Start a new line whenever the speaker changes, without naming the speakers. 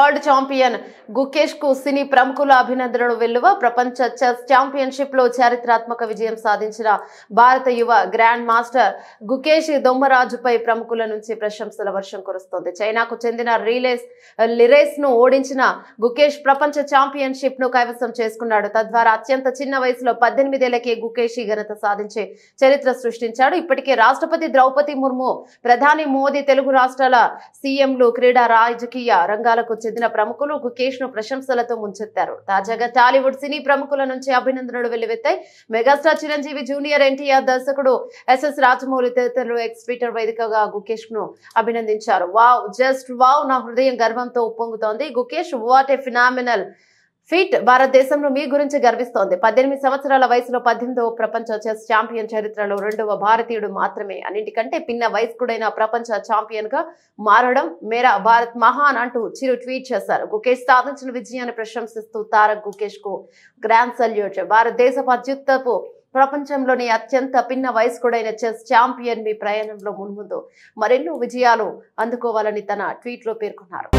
World champion Gukesh కు సినీ ప్రముఖుల అభినందనలు వెల్లువ. ప్రపంచ చెస్ ఛాంపియన్షిప్ లో చారిత్రాత్మక విజయం సాధించిన భారత యువ గ్రాండ్ మాస్టర్ గుకేష్ దొమ్మరాజుపై ప్రముఖుల నుంచి ప్రశంసల వర్షం కురుస్తోంది. చైనాకు చెందిన లిరేస్ ను ఓడించిన గుకేష్ ప్రపంచ ఛాంపియన్షిప్ ను కైవసం చేసుకున్నాడు. తద్వారా అత్యంత చిన్న వయసులో 18 ఏళ్లకే గుకేష్ ఈ ఘనత సాధించే చరిత్ర సృష్టించాడు. ఇప్పటికే రాష్ట్రపతి ద్రౌపది ముర్ము, ప్రధాని మోదీ, తెలుగు రాష్ట్రాల సీఎంలు, క్రీడా, రాజకీయ రంగాలకు చెందిన ప్రముఖులు గుకేష్ ను ప్రశంసలతో ముంచెత్తారు. తాజాగా టాలీవుడ్ సినీ ప్రముఖుల నుంచి అభినందనలు వెల్లువెత్తాయి. మెగాస్టార్ చిరంజీవి, జూనియర్ ఎన్టీఆర్, దర్శకుడు ఎస్ఎస్ రాజమౌళి తదితరులు ఎక్స్ ట్విట్టర్ వేదికగా గుకేష్ ను అభినందించారు. వావ్, జస్ట్ వావ్, నా హృదయం గర్వంతో ఉప్పొంగుతోంది. Gukesh, what a phenomenal feat. భారతదేశంలో మీ గురించి గర్విస్తోంది. 18 సంవత్సరాల వయసులో 18వ ప్రపంచ చెస్ ఛాంపియన్, చరిత్రలో 2వ భారతీయుడు మాత్రమే. అన్నింటికంటే పిన్న వయస్కుడైన ప్రపంచ ఛాంపియన్ గా మారడం మేరా భారత్ మహాన్ అంటూ చిరు ట్వీట్ చేశారు. గుకేష్ సాధించిన విజయాన్ని ప్రశంసిస్తూ తారక్ గుకేష్ కు గ్రాండ్ సల్యూట్. భారతదేశపు అత్యుత్తపు ప్రపంచంలోని అత్యంత పిన్న వయస్కుడైన చెస్ ఛాంపియన్ మీ ప్రయాణంలో మున్ముందు మరెన్నో విజయాలు అందుకోవాలని తన ట్వీట్ లో పేర్కొన్నారు.